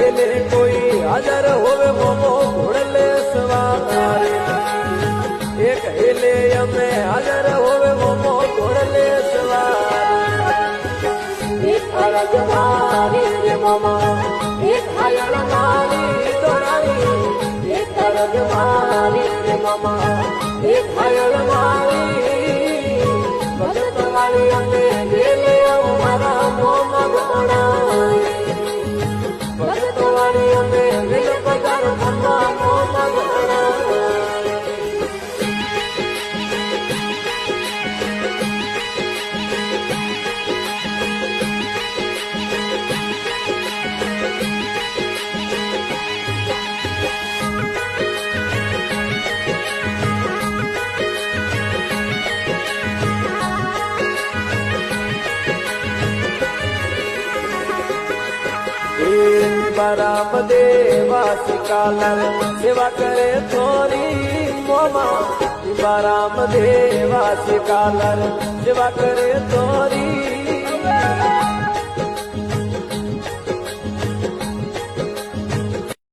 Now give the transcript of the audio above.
हेले कोई हाजर होवे मोमो घोड़ले सवारे एक हेले अमे हाजर होवे मोमो घोड़ले सवारे एक अरग मारी रे मोमा एक हायल मारी तोराई एक अरग मारी रे मोमा एक हायल मारी भगत वाली अमे गेले मारा मोमा घोड़ाई भगत वाली अमे वेल पगार मोमा मोमा घोड़ाई बाराम देवा सिकालर सेवा करे थोरी मोमा बाराम देवा सिकालर सेवा करे थोरी